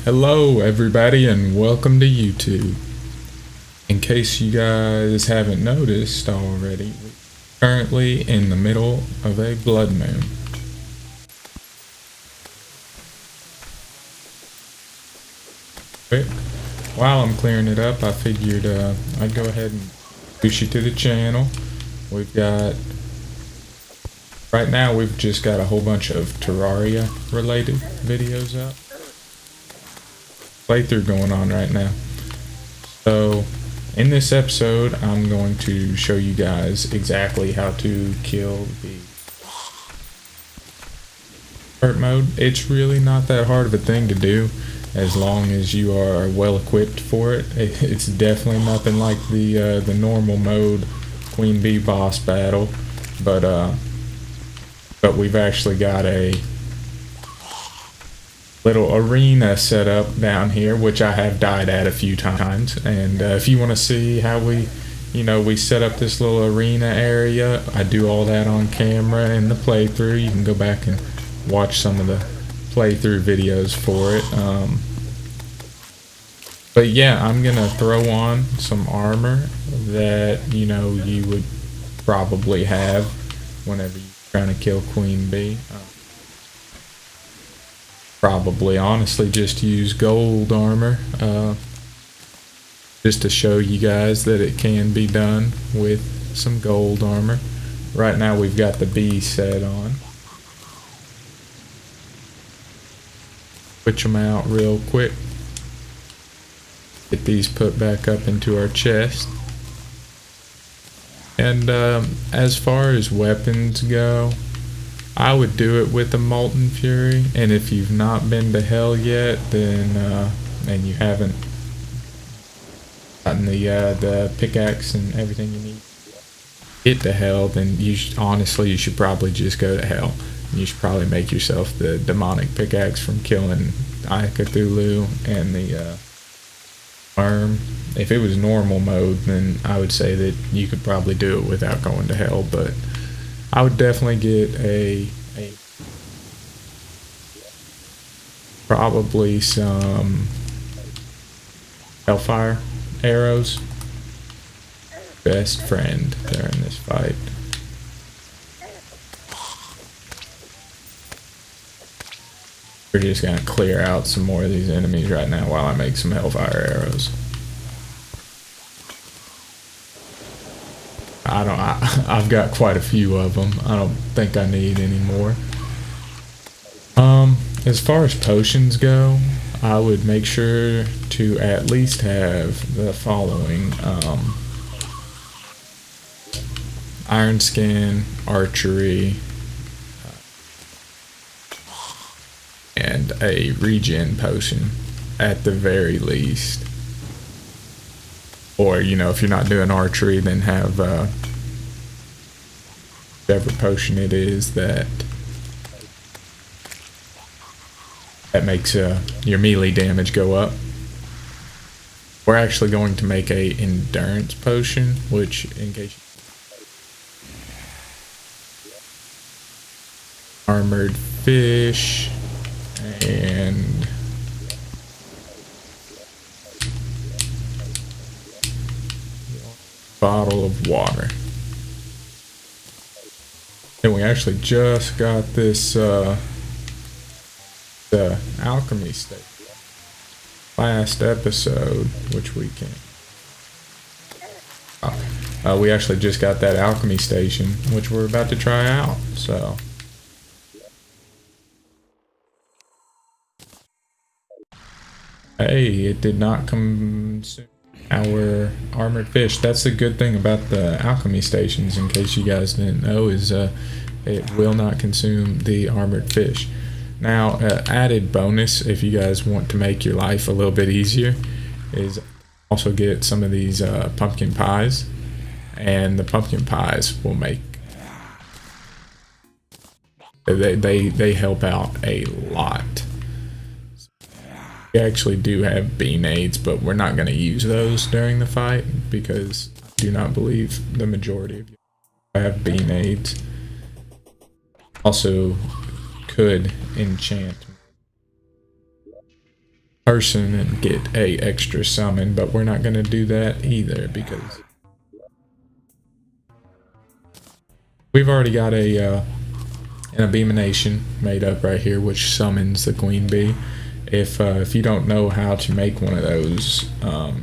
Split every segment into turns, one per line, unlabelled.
Hello everybody and welcome to YouTube. In case you guys haven't noticed already, we're currently in the middle of a blood moon. But while I'm clearing it up, I figured I'd go ahead and introduce you to the channel. Right now we've just got a whole bunch of Terraria related videos up. Playthrough going on right now. So in this episode I'm going to show you guys exactly how to kill the hurt mode. It's really not that hard of a thing to do as long as you are well equipped for it. It's definitely nothing like the normal mode Queen Bee boss battle, but we've actually got a little arena set up down here, which I have died at a few times. And if you want to see how we set up this little arena area, I do all that on camera in the playthrough. You can go back and watch some of the playthrough videos for it. But yeah, I'm gonna throw on some armor that you would probably have whenever you're trying to kill Queen Bee. Probably honestly just use gold armor, just to show you guys that it can be done with some gold armor. Right now we've got the bee set on. Switch them out real quick. Get these put back up into our chest. And as far as weapons go, I would do it with the Molten Fury. And if you've not been to hell yet, then and you haven't gotten the pickaxe and everything you need to get to hell, then honestly you should probably just go to hell. And you should probably make yourself the demonic pickaxe from killing Cthulhu and the worm. If it was normal mode, then I would say that you could probably do it without going to hell, but I would definitely get probably some hellfire arrows. Best friend during this fight. We're just gonna clear out some more of these enemies right now while I make some hellfire arrows. I've got quite a few of them. I don't think I need any more. As far as potions go, I would make sure to at least have the following: iron skin, archery, and a regen potion at the very least. Or, if you're not doing archery, then have whatever potion it is that makes your melee damage go up. We're actually going to make a endurance potion, which, in case armored fish and bottle of water. And we actually just got this the alchemy state last episode, which we can we actually just got that alchemy station, which we're about to try out. So hey, it did not consume our armored fish. That's the good thing about the alchemy stations, in case you guys didn't know, is it will not consume the armored fish. Now, added bonus, if you guys want to make your life a little bit easier, is also get some of these pumpkin pies, and the pumpkin pies will make they help out a lot. We actually do have bee nades, but we're not going to use those during the fight because I do not believe the majority of you have bee nades. Also could enchant person and get a extra summon, but we're not going to do that either because we've already got an abomination made up right here, which summons the queen bee. If you don't know how to make one of those,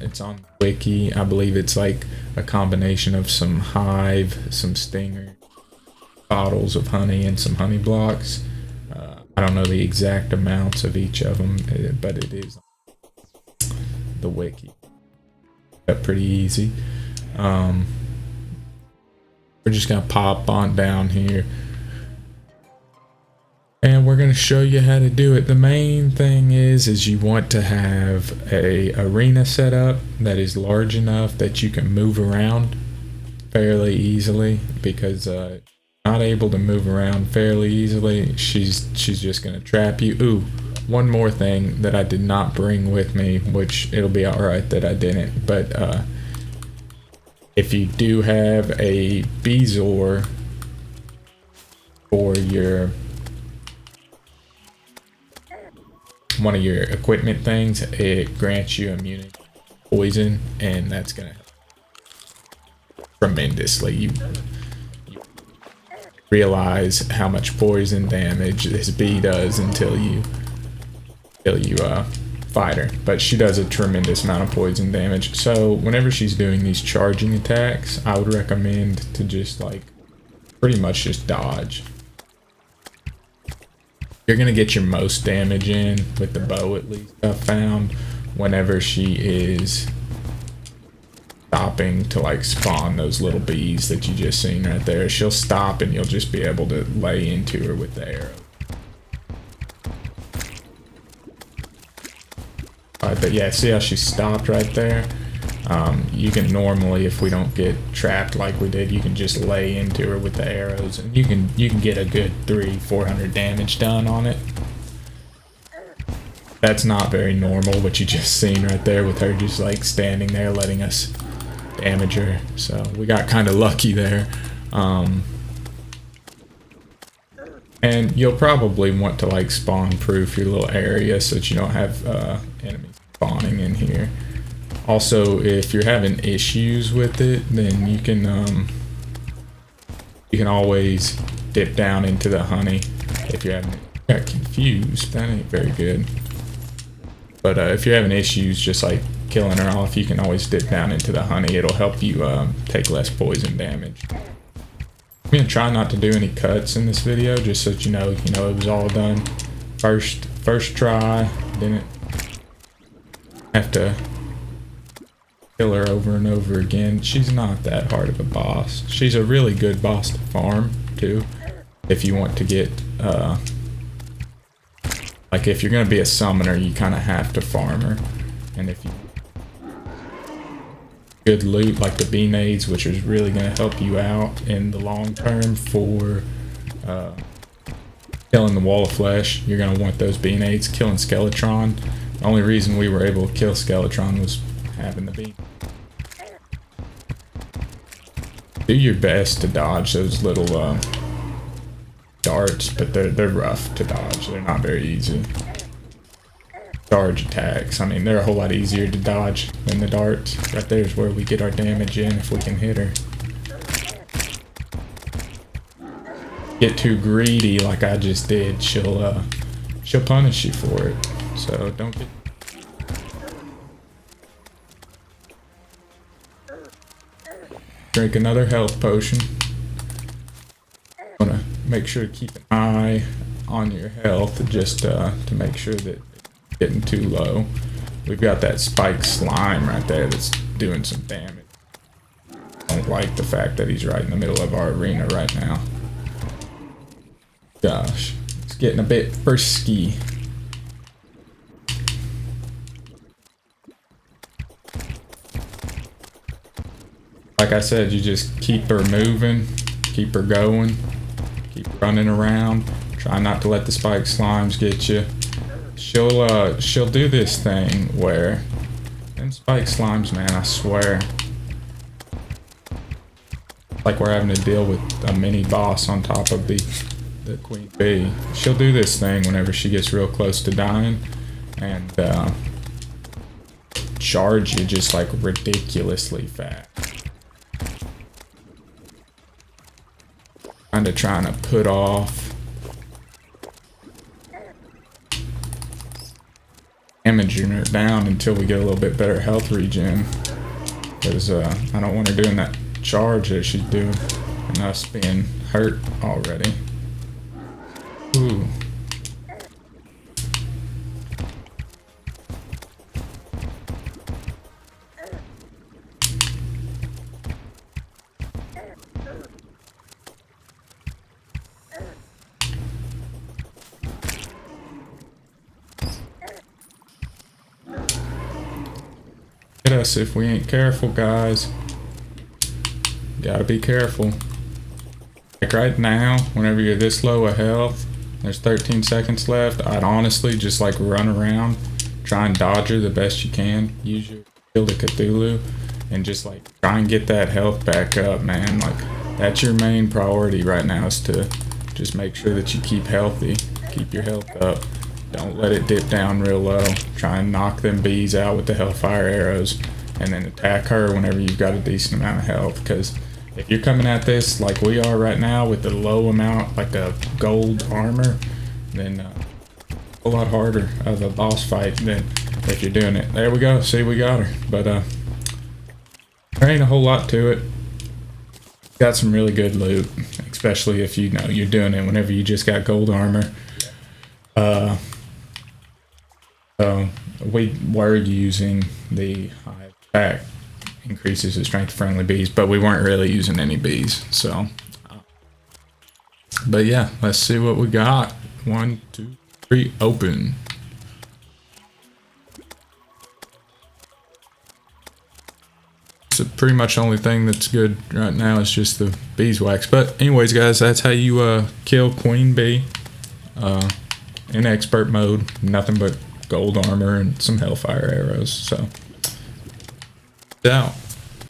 it's on the wiki. I believe it's like a combination of some hive, some stinger, bottles of honey, and some honey blocks. I don't know the exact amounts of each of them, but it is the wiki. That's pretty easy. We're just gonna pop on down here. And we're going to show you how to do it. The main thing is you want to have a arena set up that is large enough that you can move around fairly easily, because not able to move around fairly easily, she's just going to trap you. Ooh, one more thing that I did not bring with me, which it'll be alright that I didn't, but if you do have a Bezoar for your one of your equipment things, it grants you immunity to poison, and that's gonna help tremendously. You realize how much poison damage this bee does until you fight her, but she does a tremendous amount of poison damage. So whenever she's doing these charging attacks, I would recommend to just like pretty much just dodge. You're gonna get your most damage in with the bow, at least I've found, whenever she is stopping to like spawn those little bees that you just seen right there. She'll stop and you'll just be able to lay into her with the arrow. Alright, but yeah, see how she stopped right there? You can normally, if we don't get trapped like we did, you can just lay into her with the arrows, and you can get a good 300-400 damage done on it. That's not very normal, what you just seen right there with her just like standing there letting us damage her. So we got kind of lucky there. And you'll probably want to like spawn proof your little area so that you don't have enemies spawning in here. Also, if you're having issues with it, then you can always dip down into the honey. If you're having got confused, that ain't very good. But if you're having issues just like killing her off, you can always dip down into the honey. It'll help you take less poison damage. I'm gonna try not to do any cuts in this video, just so that you know it was all done first try. Didn't have to kill her over and over again. She's not that hard of a boss. She's a really good boss to farm too, if you want to get like if you're gonna be a summoner, you kind of have to farm her. And if you good loot like the bee nades, which is really going to help you out in the long term for killing the wall of flesh, you're going to want those bee nades. Killing Skeletron, the only reason we were able to kill Skeletron was having the bee. Do your best to dodge those little darts, but they're rough to dodge. They're not very easy. Charge attacks, I mean, they're a whole lot easier to dodge than the darts. Right there's where we get our damage in if we can hit her. Get too greedy like I just did, she'll punish you for it. So don't get. Drink another health potion. Want to make sure to keep an eye on your health, just to make sure that getting too low. We've got that spiked slime right there that's doing some damage. I don't like the fact that he's right in the middle of our arena right now. Gosh, it's getting a bit frisky. Like I said, you just keep her moving, keep her going, keep running around. Try not to let the spiked slimes get you. She'll do this thing where them spike slimes, man, I swear, like we're having to deal with a mini boss on top of the queen bee. She'll do this thing whenever she gets real close to dying. and charge you just like ridiculously fast. Kinda trying to put off damaging her down until we get a little bit better health regen. Because I don't want her doing that charge that she's doing and us being hurt already. Ooh. Hit us if we ain't careful, guys. Gotta be careful. Like right now, whenever you're this low of health, there's 13 seconds left, I'd honestly just like run around, try and dodge her the best you can, use your Shield of Cthulhu, and just like try and get that health back up, man. Like that's your main priority right now, is to just make sure that you keep healthy, keep your health up. Don't let it dip down real low. Try and knock them bees out with the Hellfire arrows, and then attack her whenever you've got a decent amount of health, because if you're coming at this like we are right now with the low amount, like a gold armor, then a lot harder of a boss fight than if you're doing it. There we go. See, we got her. But there ain't a whole lot to it. Got some really good loot, especially if you know you're doing it whenever you just got gold armor. So we were using the high attack increases the strength of friendly bees, but we weren't really using any bees. So, but yeah, let's see what we got. 1, 2, 3, open. So pretty much the only thing that's good right now is just the beeswax. But anyways, guys, that's how you kill Queen Bee in expert mode. Nothing but gold armor and some Hellfire arrows. So, out.